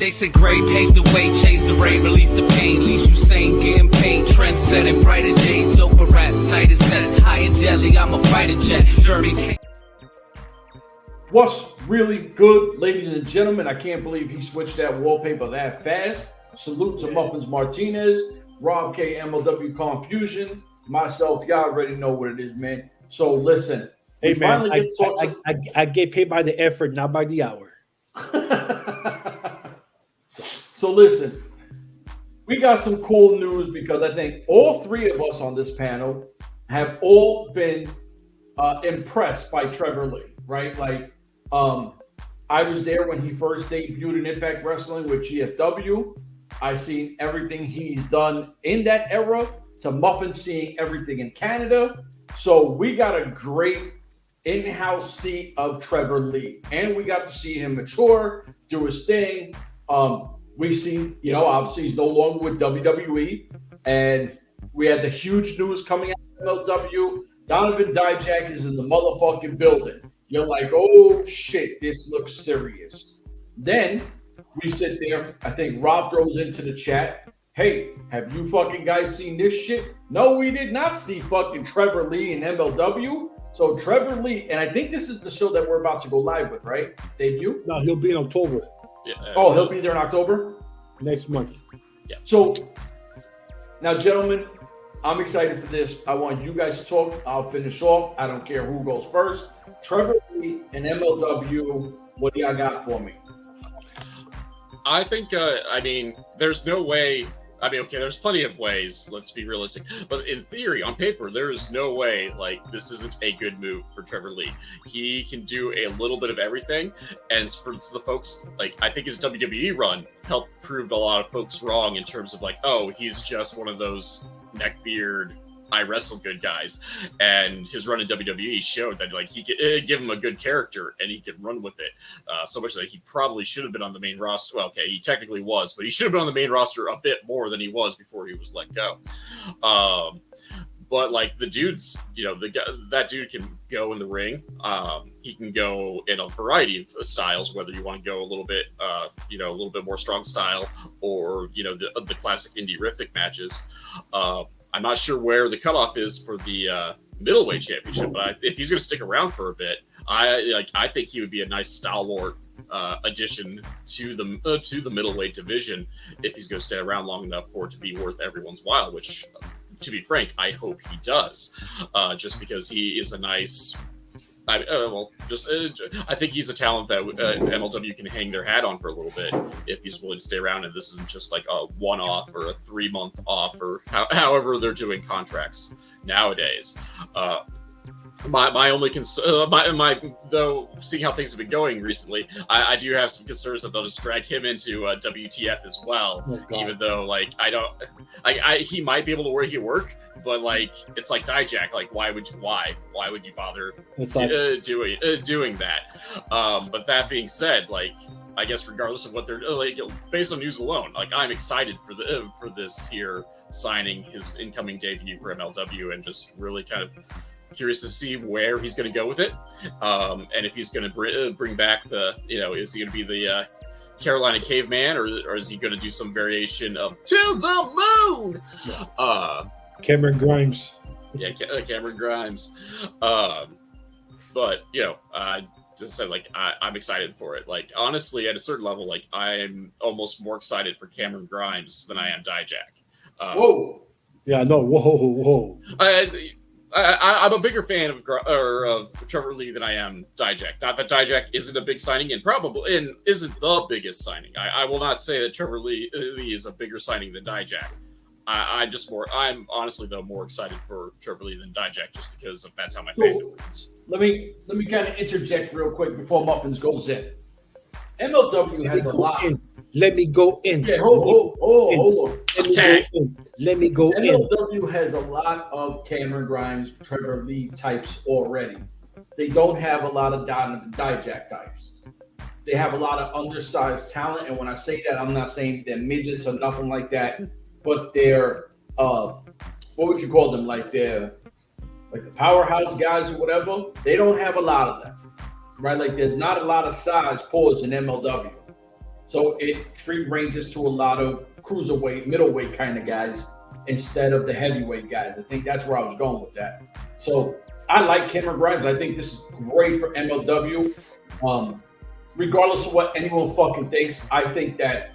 They said Gray paved the way, changed the rain, released the pain. Least you sane, getting paid, trend setting, brighter days. Doper rap, tighter sets, high in deli, I'm a fighter jet. Journey. What's really good, ladies and gentlemen? I can't believe he switched that wallpaper that fast. Salute to Muffins Martinez, Rob K, MLW Confusion, myself. Y'all already know what it is, man. So listen, hey man, I get paid by the effort, not by the hour. So listen, we got some cool news because I think all three of us on this panel have all been impressed by Trevor Lee, right? Like, I was there when he first debuted in Impact Wrestling with GFW. I've seen everything he's done in that era, to Muffin seeing everything in Canada. So we got a great in-house seat of Trevor Lee, and we got to see him mature, do his thing. We see, obviously he's no longer with WWE, and we had the huge news coming out of MLW. Donovan Dijak is in the motherfucking building. You're like, oh shit, this looks serious. Then we sit there. I think Rob throws into the chat, hey, have you fucking guys seen this shit? No, we did not see fucking Trevor Lee in MLW. So Trevor Lee, and I think this is the show that we're about to go live with, right? Debut? No, he'll be in October. Yeah. Oh, he'll be there in October? Next month. Yeah. So now, gentlemen, I'm excited for this. I want you guys to talk. I'll finish off. I don't care who goes first. Trevor Lee and MLW, what do y'all got for me? I think, there's no way. There's plenty of ways, let's be realistic. But in theory, on paper, there is no way, this isn't a good move for Trevor Lee. He can do a little bit of everything. And for the folks, I think his WWE run helped prove a lot of folks wrong in terms of, he's just one of those neckbeard, I wrestle good guys. And his run in WWE showed that, he could give him a good character and he could run with it. So much that he probably should have been on the main roster. Well, okay, he technically was, but he should have been on the main roster a bit more than he was before he was let go. But the dude's, that dude can go in the ring. He can go in a variety of styles, whether you want to go a little bit, a little bit more strong style or, the classic indie riffic matches. I'm not sure where the cutoff is for the middleweight championship, but if he's going to stick around for a bit, I think he would be a nice stalwart addition to the middleweight division if he's going to stay around long enough for it to be worth everyone's while. Which, to be frank, I hope he does, just because he is a nice. I think he's a talent that MLW can hang their hat on for a little bit if he's willing to stay around, and this isn't just a one-off or a 3-month off or however they're doing contracts nowadays. My only concern, though, seeing how things have been going recently, I do have some concerns that they'll just drag him into WTF as well. Oh, even though, he might be able to make it work, but it's like Dijak. Why would you bother doing that? But that being said, I guess regardless of what they're based on news alone, I'm excited for this here signing, his incoming debut for MLW, and just really kind of curious to see where he's going to go with it, and if he's going to bring back is he going to be the Carolina Caveman, or is he going to do some variation of To the Moon? Yeah. Cameron Grimes. Yeah, Cameron Grimes. But I just said I'm excited for it. Honestly, at a certain level, I'm almost more excited for Cameron Grimes than I am Dijak. Whoa. Yeah, no. Whoa. I'm a bigger fan of Trevor Lee than I am Dijak. Not that Dijak isn't a big signing and isn't the biggest signing. I will not say that Trevor Lee is a bigger signing than Dijak. I'm honestly though more excited for Trevor Lee than Dijak just because that's how my fandom works. Let me kind of interject real quick before Muffins goes in. MLW has a lot. Let me go in. Yeah, hold on. Let me go in. MLW has a lot of Cameron Grimes, Trevor Lee types already. They don't have a lot of Dijak types. They have a lot of undersized talent, and when I say that, I'm not saying they're midgets or nothing like that, but they're what would you call them? They're the powerhouse guys or whatever. They don't have a lot of them, right? There's not a lot of size pause in MLW. So it free ranges to a lot of cruiserweight, middleweight kind of guys instead of the heavyweight guys. I think that's where I was going with that. So I like Cameron Grimes. I think this is great for MLW. Regardless of what anyone fucking thinks, I think that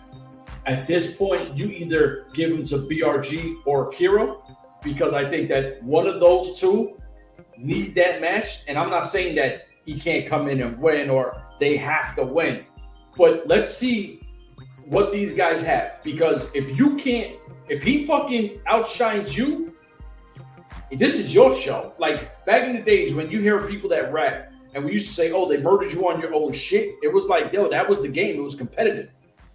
at this point, you either give him to BRG or Ikuro, because I think that one of those two need that match. And I'm not saying that he can't come in and win or they have to win. But let's see what these guys have. Because if he fucking outshines you, this is your show. Like back in the days when you hear people that rap and we used to say, oh, they murdered you on your own shit. It was like, yo, that was the game. It was competitive.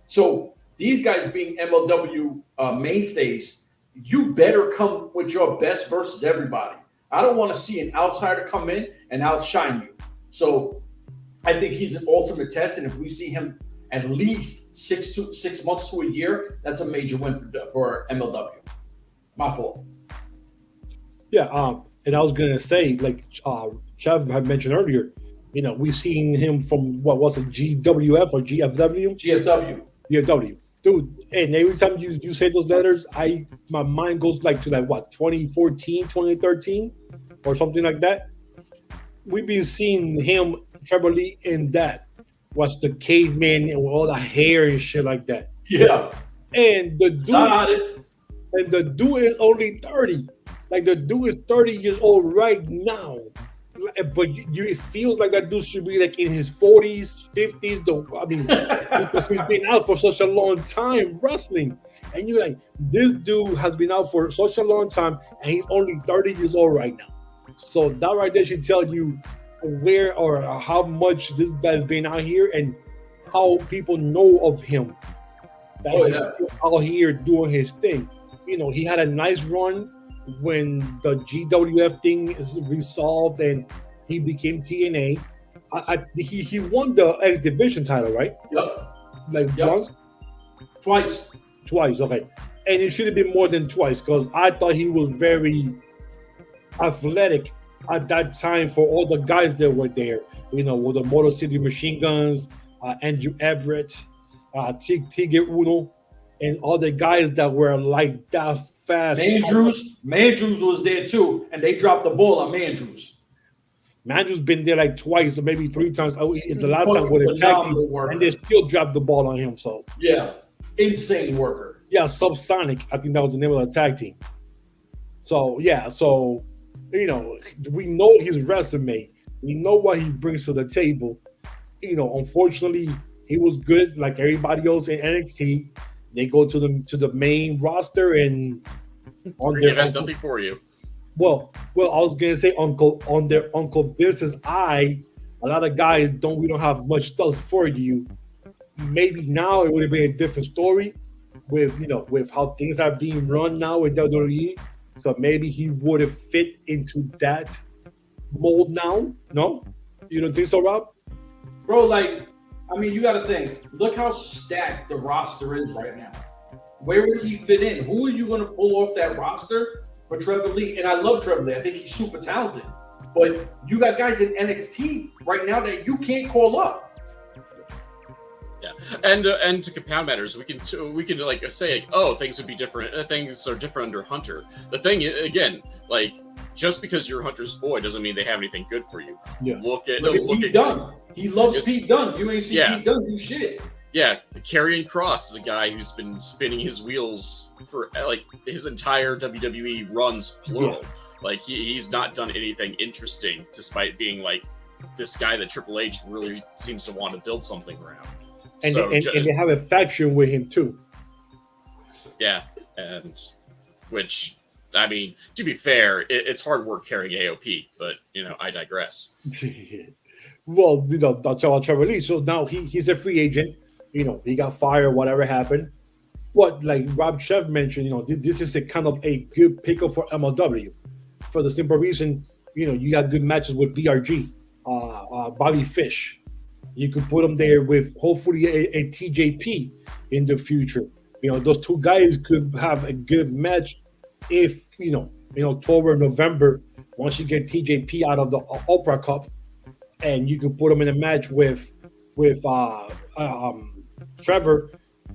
So these guys being MLW mainstays, you better come with your best versus everybody. I don't want to see an outsider come in and outshine you. So I think he's an ultimate test. And if we see him at least 6 months to a year, that's a major win for MLW. My fault. Yeah, and I was gonna say, like Trev had mentioned earlier, we've seen him from what was it, GWF or GFW? GFW. Dude, and every time you say those letters, my mind goes like to 2014, 2013, or something like that. We've been seeing him, Trevor Lee, in that. Was the caveman and all the hair and shit like that. Yeah. And the dude is only 30. Like the dude is 30 years old right now. But it feels like that dude should be like in his 40s, 50s. Because he's been out for such a long time wrestling. And you're like, this dude has been out for such a long time and he's only 30 years old right now. So that right there should tell you where or how much this guy's been out here and how people know of him. That he's still out here doing his thing. He had a nice run when the GWF thing is resolved and he became TNA. He won the X Division title, right? Yep. Once? Twice, okay. And it should have been more than twice because I thought he was very athletic at that time for all the guys that were there. With the Motor City Machine Guns, Andrew Everett, Tigre Uno, and all the guys that were like that fast. Mandrews was there too, and they dropped the ball on Mandrews. Mandrews been there like twice or maybe 3 times. The last time with a tag team, and they still dropped the ball on him. So yeah, insane worker. Yeah, Subsonic. I think that was the name of the tag team. So yeah, we know his resume. We know what he brings to the table. Unfortunately, he was good like everybody else in NXT. They go to the main roster and has nothing for you. Well, I was gonna say on their Uncle Vince's eye, a lot of guys we don't have much stuff for you. Maybe now it would have been a different story with how things are being run now in WWE. So maybe he would have fit into that mold now. No, you don't think so, Rob? Bro, you got to think. Look how stacked the roster is right now. Where would he fit in? Who are you going to pull off that roster for Trevor Lee? And I love Trevor Lee. I think he's super talented. But you got guys in NXT right now that you can't call up. Yeah, and to compound matters, we can say things would be different. Things are different under Hunter. The thing again, just because you're Hunter's boy doesn't mean they have anything good for you. Yeah. Look at Pete Dunne. He loves Pete Dunne. You ain't seen Pete Dunne do shit. Yeah, Karrion Kross is a guy who's been spinning his wheels for his entire WWE runs plural. Yeah. He's not done anything interesting, despite being this guy that Triple H really seems to want to build something around. And they have a faction with him too. Yeah, and which to be fair, it's hard work carrying AOP, but I digress. Well, that's about Trevor Lee. So now he's a free agent. He got fired, whatever happened. What Rob Chev mentioned, this is a kind of a good pickup for MLW, for the simple reason, you got good matches with BRG, Bobby Fish. You could put them there with hopefully a TJP in the future. Those two guys could have a good match if, in October, November, once you get TJP out of the Oprah Cup, and you could put them in a match with Trevor,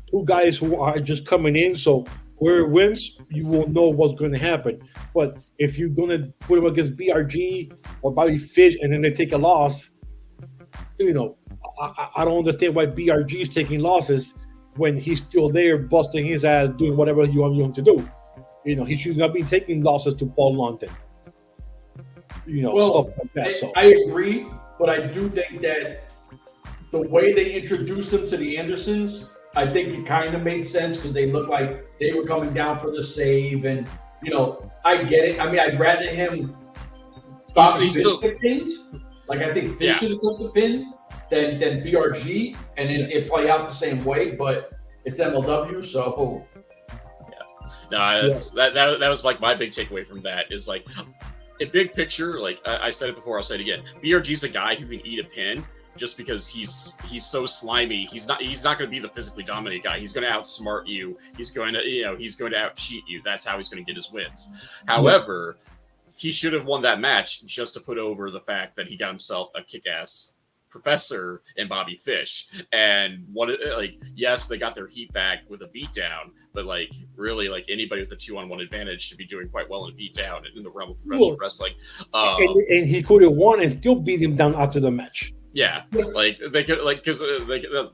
two guys who are just coming in. So where it wins, you will know what's going to happen. But if you're going to put him against BRG or Bobby Fish and then they take a loss, I don't understand why BRG is taking losses when he's still there busting his ass doing whatever you want him to do. He should not be taking losses to Paul London. Stuff like that. I agree, but I do think that the way they introduced them to the Andersons, I think it kind of made sense because they looked like they were coming down for the save, and I get it. I mean, I'd rather him the pins. Like I think Fish should have took the pin than BRG, and it play out the same way. But it's MLW, so that was like my big takeaway from that is like a big picture. Like I said it before, I'll say it again. BRG's a guy who can eat a pin. Just because he's so slimy, he's not going to be the physically dominant guy. He's going to outsmart you. He's going to out cheat you. That's how he's going to get his wins. However, he should have won that match just to put over the fact that he got himself a kick-ass professor in Bobby Fish. And yes, they got their heat back with a beatdown, but really anybody with a 2-on-1 advantage should be doing quite well in a beatdown in the realm of professional wrestling. And he could have won and still beat him down after the match. Yeah, they could because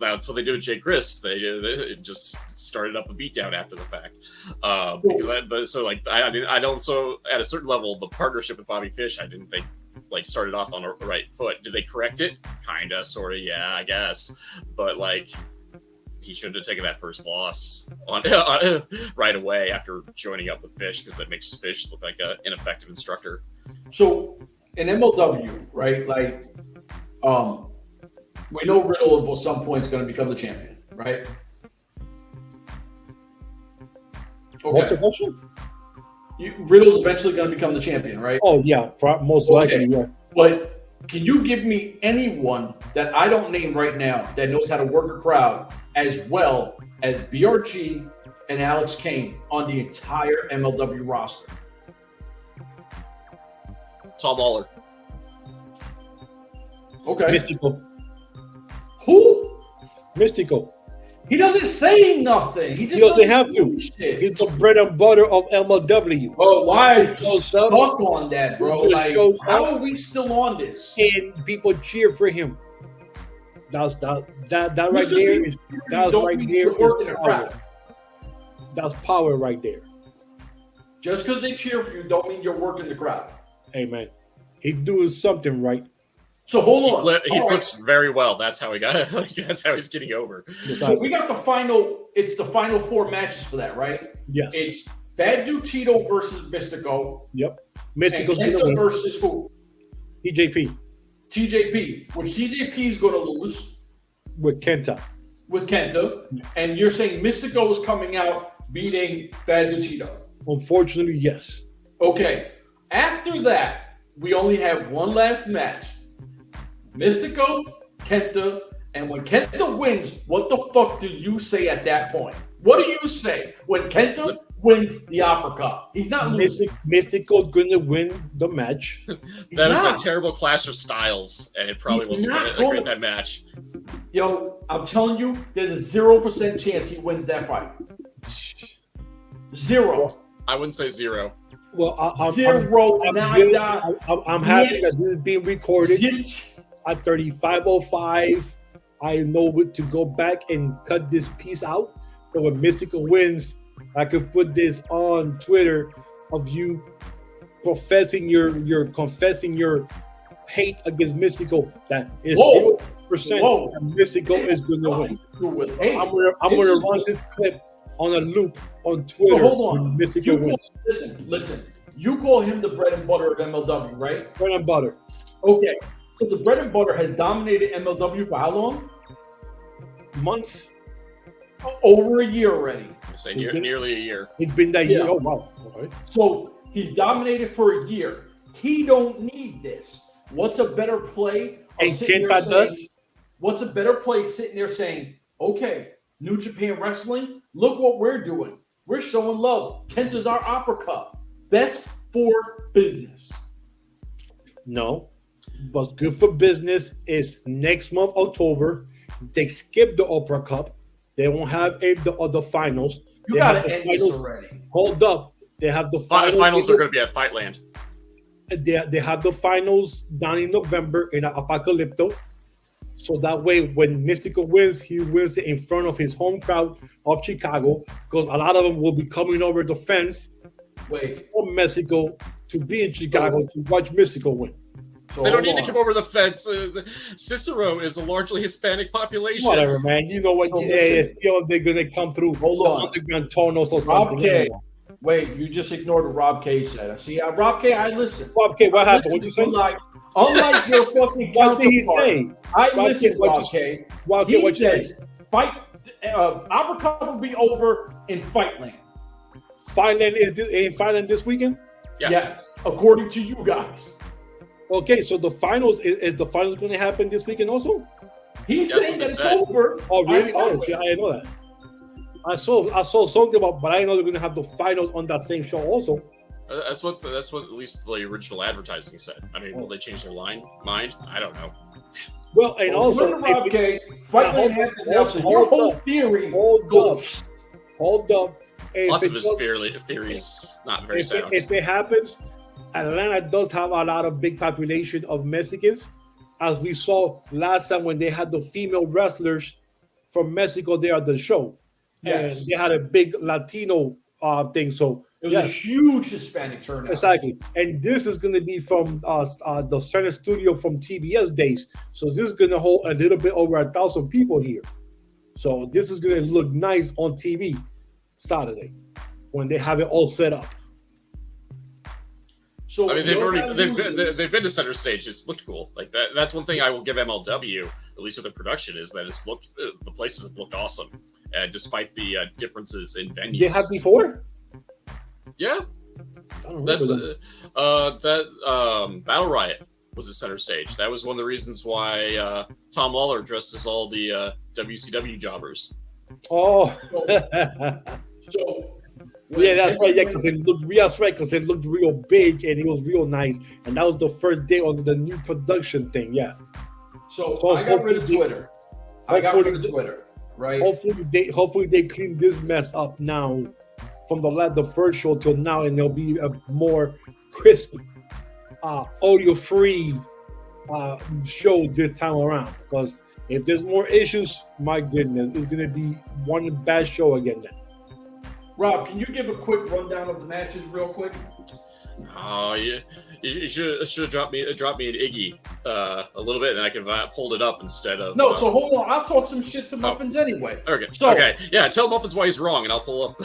that's what they do with Jay Christ. They just started up a beatdown after the fact. I don't. So at a certain level, the partnership with Bobby Fish, I didn't think started off on the right foot. Did they correct it? Kinda, sorta, yeah, I guess. But he shouldn't have taken that first loss on right away after joining up with Fish because that makes Fish look like an ineffective instructor. So in MLW, right, we know Riddle at some point is going to become the champion, right? Okay. What's the question? Riddle's eventually going to become the champion, right? Oh, yeah, most likely, yeah. But can you give me anyone that I don't name right now that knows how to work a crowd as well as BRG and Alex Kane on the entire MLW roster? Tom Lawler. Okay. Mystical. Who? Mystical. He doesn't say nothing. He doesn't have to. Shit. He's the bread and butter of MLW. Oh, why are you stuck on that, bro? How are we still on this? And people cheer for him. That right there is power. That's power right there. Just because they cheer for you don't mean you're working the crowd. Hey, man. He's doing something right. So hold on. He flips very well. That's how he got. That's how he's getting over. So we got the final. It's the final 4 matches for that, right? Yes. It's Bad Dude Tito versus Mystico. Yep. Mystico's going to versus who? TJP. Which TJP is going to lose with Kenta. Yeah. And you're saying Mystico is coming out beating Bad Dude Tito. Unfortunately, yes. Okay. After that, we only have one last match. Mystico, Kenta, and when Kenta wins, what the fuck do you say at that point? What do you say when Kenta wins the Opera Cup? He's not losing. Mystico's going to win the match. That was a terrible clash of styles, and it probably wasn't great that match. Yo, I'm telling you, there's a 0% chance he wins that fight. 0. I wouldn't say 0. Well, I'm happy that this is being recorded at 35:05. I know to go back and cut this piece out. So when Mystical wins, I could put this on Twitter of you confessing your hate against Mystical. That is 0%. Mystical is going to win. I'm gonna run this clip on a loop on Twitter. So hold on. Mystical wins. Listen. You call him the bread and butter of MLW, right? Bread and butter. Okay. So the bread and butter has dominated MLW for how long? Months. Over a year already. I say nearly a year. It's been that year. Oh, wow. Okay. So he's dominated for a year. He don't need this. What's a better play? What's a better play sitting there saying, okay, New Japan Wrestling, look what we're doing. We're showing love. Kenta's our Opera Cup. Best for business. No. What's good for business is next month, October, they skip the Opera Cup They won't have the finals. You They got have to the end this finals. already. Hold up. They have the Finals are going to be at Fightland. They have the finals down in November in Apocalypto. So that way, when Mystico wins, he wins it in front of his home crowd of Chicago, because a lot of them will be coming over the fence from Mexico to be in Chicago to watch Mystico win. So They don't need to come over the fence. Cicero is a largely Hispanic population. Whatever, man. You know what? So still they're gonna come through. Hold on. Underground Tonos or Rob something. K. Wait, you just ignored what Rob K said. See, Rob K, I listen. Rob K, what happened? What you say? Unlike your fucking What did he counterpart, say? I Rob listen, K, what Rob you- K. Rob K, He what you say? says, fight, Opera Cup will be over in Fightland. Finland this weekend? Yeah. Yes, according to you guys. Okay, so the finals is the finals going to happen this weekend also? He's That's saying what that they it's said. over. Oh, really? on Oh, Fightland. see, I didn't know that. I saw something about, but I didn't know they're going to have the finals on that same show also. That's what at least the original advertising said. I mean, will they change their mind? I don't know. Well, and also, According to Rob K, Fightland hold- has hold- announced that hold your whole up. theory Hold goes. hold up. If Lots it of his does- theories not very if it, sound. if it happens, Atlanta does have a lot of big population of Mexicans, as we saw last time when they had the female wrestlers from Mexico there at the show. Yes. And they had a big Latino thing. So It was yes, a huge Hispanic turnout. exactly. And this is going to be from the center studio from TBS days. So this is going to hold a little bit over 1,000 people here. So this is going to look nice on TV Saturday when they have it all set up. So I mean, they've your already guys' they've been to center stage. It's looked cool. Like that. That's one thing I will give MLW, at least with their production, is that it's looked the places have looked awesome, despite the differences in venues. They have before? Yeah, I don't that's remember Battle Riot was at center stage. That was one of the reasons why Tom Lawler dressed as all the WCW jobbers. Oh, So yeah, that's right. Yeah, because it looked real big and it was real nice, and that was the first day on the new production thing. Yeah. So So I got rid of hopefully- Twitter. I got rid of Twitter, right? Hopefully they clean this mess up now, from the first show till now, and there'll be a more crisp, audio free show this time around. Because if there's more issues, my goodness, it's gonna be one bad show again. Then. Rob, can you give a quick rundown of the matches real quick? Oh, yeah. You should have dropped me an Iggy a little bit, and I could have pulled it up instead of. No, so hold on. I'll talk some shit to Muffins anyway. Okay. So- okay. Yeah. Tell Muffins why he's wrong, and I'll pull up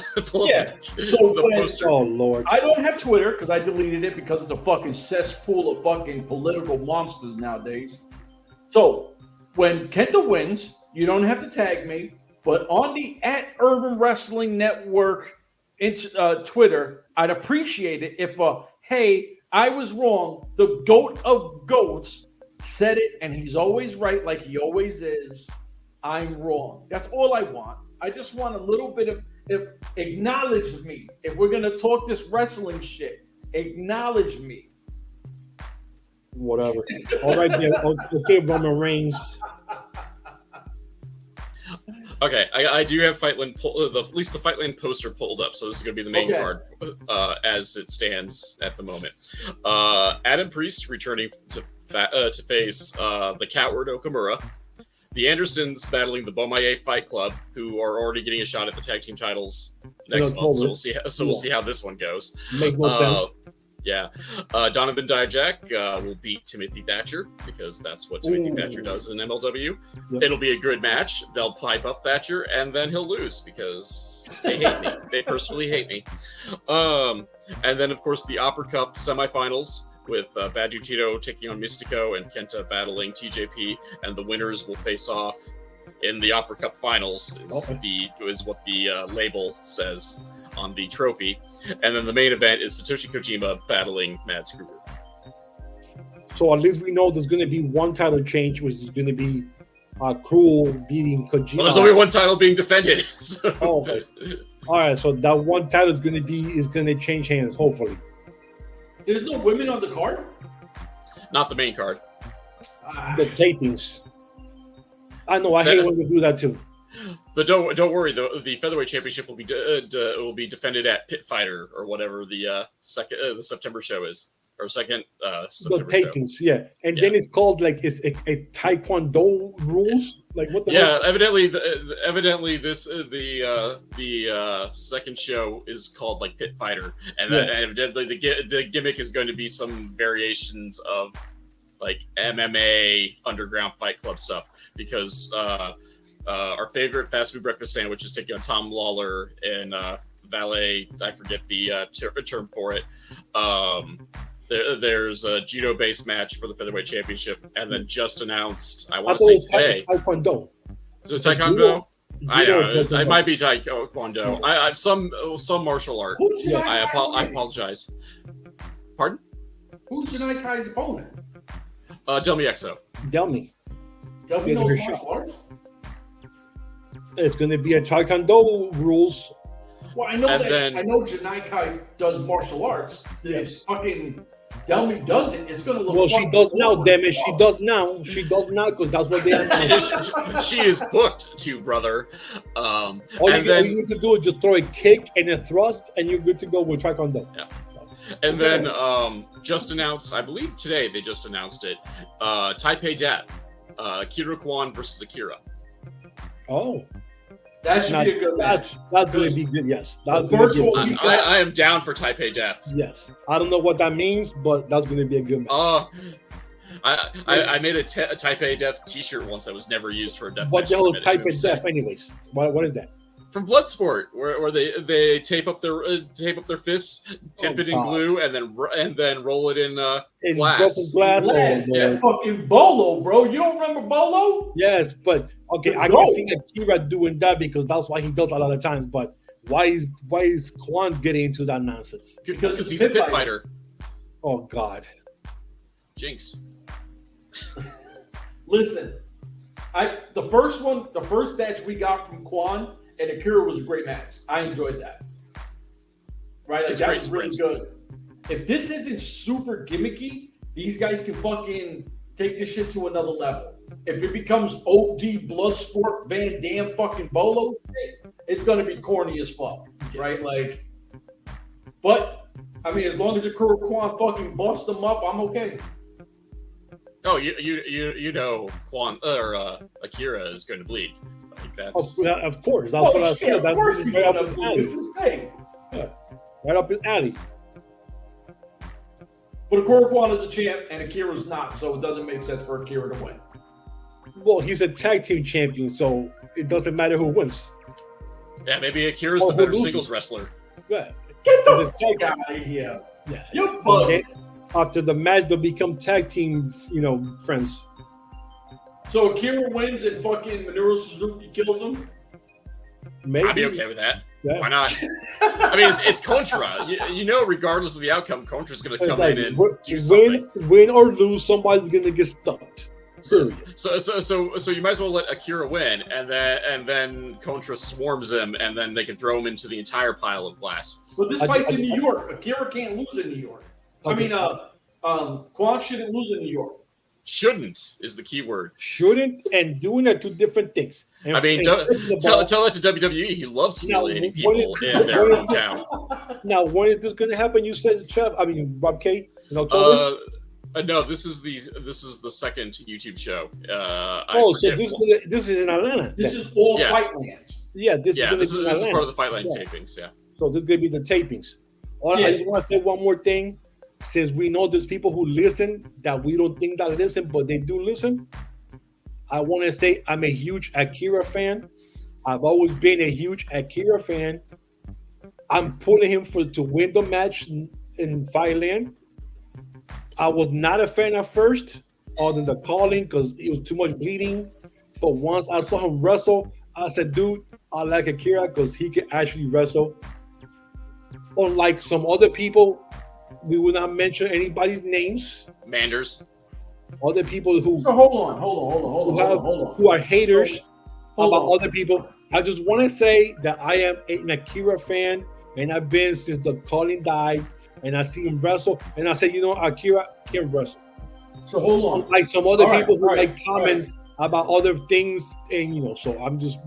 Yeah. the So when- poster. Oh Lord. I don't have Twitter because I deleted it because it's a fucking cesspool of fucking political monsters nowadays. So when Kenta wins, you don't have to tag me, but on the @Urban Wrestling Network Twitter, I'd appreciate it if hey, I was wrong. The GOAT of GOATs said it, and he's always right, like he always is. I'm wrong. That's all I want. I just want a little bit of acknowledge me. If we're gonna talk this wrestling shit, acknowledge me. Whatever. All right, then. Okay, Roman Reigns. Okay, I do have Fightland at least the Fightland poster pulled up, so this is going to be the main card as it stands at the moment. Adam Priest returning to face the Coward Okamura. The Andersons battling the Bomaye Fight Club, who are already getting a shot at the tag team titles next month. So we'll see. We'll see how this one goes. Make no sense. Yeah, Donovan Dijak will beat Timothy Thatcher because that's what Timothy Thatcher does in MLW. Yep. It'll be a good match. They'll pipe up Thatcher, and then he'll lose because they hate me. They personally hate me. And then, of course, the Opera Cup semifinals with Badu Tito taking on Mystico and Kenta battling TJP, and the winners will face off in the Opera Cup finals. Is what the label says on the trophy. And then the main event is Satoshi Kojima battling Mads Kruger. So at least we know there's going to be one title change, which is going to be Cruel beating Kojima. Well, there's only one title being defended. So. Oh, okay. All right. So that one title is going to change hands, hopefully. There's no women on the card? Not the main card. The tapings. I know. I hate when they do that too. But don't worry. The featherweight championship will be defended at Pit Fighter or whatever the September show is, or second September the tapings, show. Yeah, and then it's called like it's a Taekwondo rules. Like what the hell? Evidently this the second show is called like Pit Fighter, and evidently the gimmick is going to be some variations of like MMA underground fight club stuff, because our favorite fast food breakfast sandwich is taking on Tom Lawler and Valet. I forget the term for it. There's a judo-based match for the featherweight championship, and then just announced. I want to say today. Taekwondo. Is it Taekwondo? I know it might be Taekwondo. I some martial art. I apologize. Pardon? Who's Janai Kai's opponent? Delmi Exo. Delmi knows martial arts? It's going to be a Taekwondo rules. Well, I know I know Janai Kai does martial arts. If fucking Delmi does it, it's going to look. Well, she does now, damn it. She does now. She does now because that's what they are. She is booked to, brother. All you need to do is just throw a kick and a thrust, and you're good to go with Taekwondo. Yeah. And then just announced, I believe today they just announced it. Taipei Death, Ikuro Kwon versus Akira. Oh, that should be a good match. That's going to be good. Yes, that's virtual. I am down for Taipei Death. Yes, I don't know what that means, but that's going to be a good match. I made a Taipei Death T-shirt once that was never used for a death match. What the hell is Taipei Death, anyways? What is that? From Bloodsport, where they tape up their fists, tip it in glue, and then roll it in glass. That's fucking Bolo, bro. You don't remember Bolo? Yes, but okay, I can see Akira doing that because that's why he does a lot of times. But why is Kwon getting into that nonsense? Because he's a pit fighter. Oh God, jinx. Listen, the first match we got from Kwon and Akira was a great match. I enjoyed that. Right? Like, that was really good. If this isn't super gimmicky, these guys can fucking take this shit to another level. If it becomes OD Bloodsport Van Dam fucking Bolo, it's gonna be corny as fuck. Right? Like, but I mean, as long as Ikuro Kwon fucking busts them up, I'm okay. Oh, you know, Kwon or Akira is going to bleed. Like that's of course. That's what I said. Of course he's going to bleed. It's his thing. Yeah. Right up his alley. But Ikuro Kwon is a champ and Akira's not, so it doesn't make sense for Akira to win. Well, he's a tag team champion, so it doesn't matter who wins. Yeah, maybe Akira's the better singles wrestler. Yeah. Get the fuck out of here. Yeah. You're bugging. After the match, they'll become tag team, friends. So Akira wins and fucking Minoru Suzuki kills him? Maybe. I'd be okay with that. Yeah. Why not? I mean, it's Contra. You know, regardless of the outcome, Contra's going to come in and do something. Win or lose, somebody's going to get stumped. So you might as well let Akira win, and then Contra swarms him, and then they can throw him into the entire pile of glass. But this fight's in New York. Akira can't lose in New York. Okay. I mean, Kwon shouldn't lose in New York. Shouldn't is the key word. Shouldn't and doing are two different things. And, I mean, tell that to WWE. He loves humiliating people in their hometown. Now, when is this going to happen? You said, Bob K. No, this is the second YouTube show. This is in Atlanta. This is all Fightland. Yeah, this is part of the Fightland tapings. Yeah. So this is going to be the tapings. I just want to say one more thing. Since we know there's people who listen that we don't think that listen, but they do listen, I want to say I'm a huge Akira fan. I've always been a huge Akira fan. I'm pulling him to win the match in Fightland. I was not a fan at first, other than the calling, because it was too much bleeding. But once I saw him wrestle, I said, dude, I like Akira because he can actually wrestle. Unlike some other people, we will not mention anybody's names. Manders. Other people who hold on. Who are haters about other people. I just want to say that I am an Akira fan, and I've been since the calling died, and I see him wrestle, and I say, Akira can wrestle. So hold on. Like some other people who like comments about other things, and so I'm just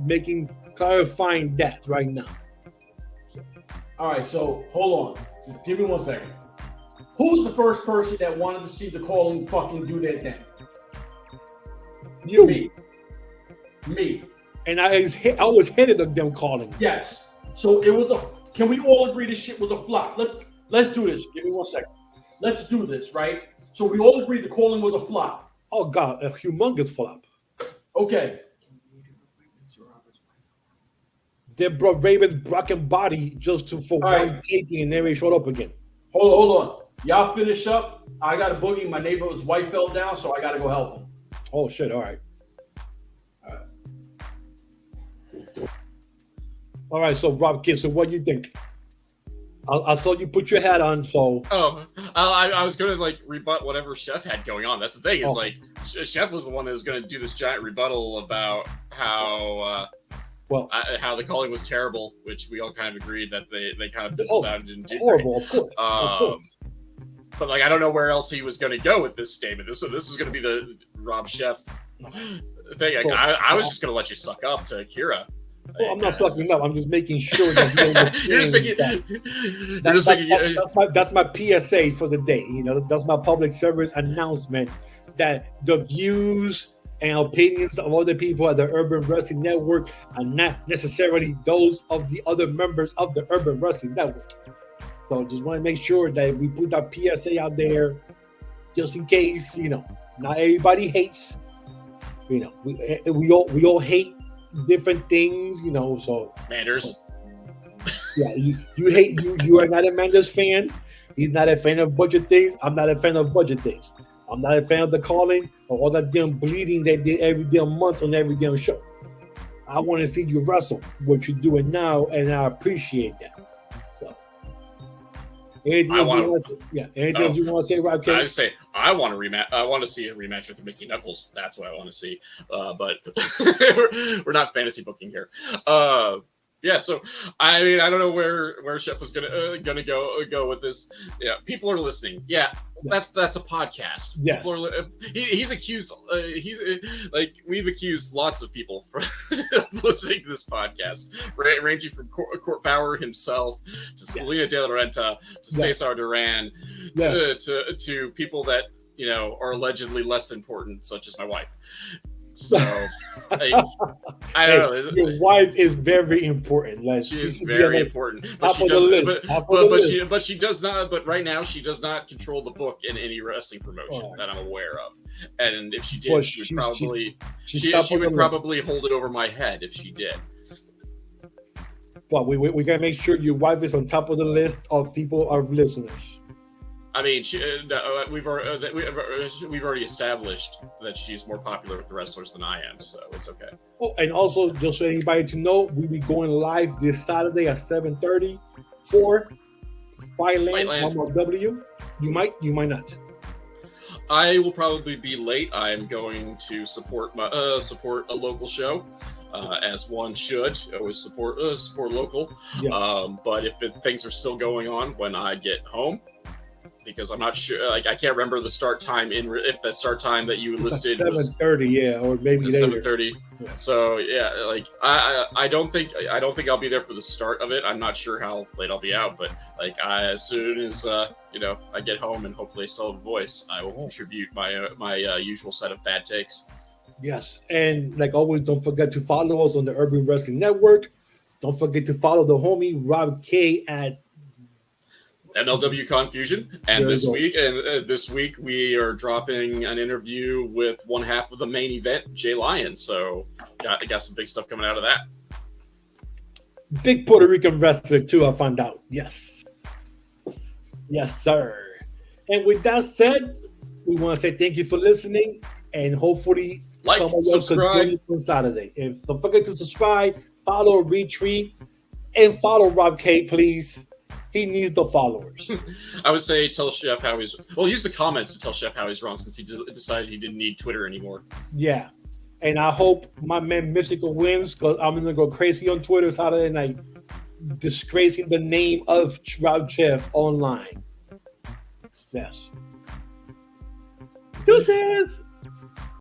clarifying that right now. All right, so hold on. Just give me 1 second. Who's the first person that wanted to see the calling fucking do that thing? You. Me. And I was headed of them calling. Yes. So it was can we all agree this shit was a flop? Let's do this. Give me 1 second. Let's do this, right? So we all agree the calling was a flop. Oh God, a humongous flop. Okay. They brought Raven's broken body just for one taking, and then he showed up again. Hold on. Y'all finish up. I got a boogie. My neighbor's wife fell down, so I got to go help him. Oh shit! All right. All right. So Rob Kidd, so what do you think? I saw you put your hat on. So I was going to rebut whatever Chef had going on. That's the thing. Is Chef was the one that was going to do this giant rebuttal about how. How the calling was terrible, which we all kind of agreed that they kind of fizzled out and didn't do horrible, great. Of course. But I don't know where else he was going to go with this statement. This was going to be the Rob Chef thing. I was just going to let you suck up to Akira. I'm not sucking up. I'm just making sure that you're just making. That's my PSA for the day. That's my public service announcement that the views and opinions of other people at the Urban Wrestling Network are not necessarily those of the other members of the Urban Wrestling Network. So just want to make sure that we put that PSA out there just in case, not everybody hates. We all hate different things, so Manders. Yeah, you hate you are not a Manders fan. He's not a fan of budget things. I'm not a fan of budget things. I'm not a fan of the calling or all that damn bleeding they did every damn month on every damn show. I want to see you wrestle, what you're doing now, and I appreciate that. So, anything you want to say, Rob? I say I want to rematch. I want to see a rematch with Mickey Knuckles. That's what I want to see. But we're not fantasy booking here. Yeah, so I don't know where Chef was gonna go with this. Yeah, people are listening. Yeah, that's a podcast. Yes. He's accused. We've accused lots of people from listening to this podcast, ranging from Court Bauer himself to Salina de la Renta to Cesar Duran to people that are allegedly less important, such as my wife. So I don't know. Your wife is very important. She is very important, but she does not. But right now, she does not control the book in any wrestling promotion that I'm aware of. And if she did, she would probably hold it over my head if she did. Well, we gotta make sure your wife is on top of the list of people, our listeners. I mean, we've already established that she's more popular with the wrestlers than I am, so it's okay. Oh, and also, just so anybody to know, we'll be going live this Saturday at 7:30 for Fightland MLW. You might not. I will probably be late. I am going to support a local show. As one should, always support local. Yes. But if things are still going on when I get home, because I'm not sure, I can't remember the start time if the start time that you listed was 7:30, or maybe 7:30. Yeah. So I don't think I'll be there for the start of it. I'm not sure how late I'll be out, but as soon as I get home and hopefully I still have a voice, I will contribute my usual set of bad takes. Yes, and like always, don't forget to follow us on the Urban Wrestling Network. Don't forget to follow the homie Rob K at MLW Confusion. And this week we are dropping an interview with one half of the main event, Jay Lyons. So got some big stuff coming out of that. Big Puerto Rican wrestler too, I found out. Yes, sir. And with that said, we want to say thank you for listening, and hopefully subscribe on Saturday. And don't forget to subscribe, follow, retweet, and follow Rob K, please. He needs the followers. I would say tell Chef how he's... Well, use the comments to tell Chef how he's wrong, since he decided he didn't need Twitter anymore. Yeah. And I hope my man Mystical wins, because I'm going to go crazy on Twitter Saturday night, disgracing the name of Rob Chef online. Yes. Deuces!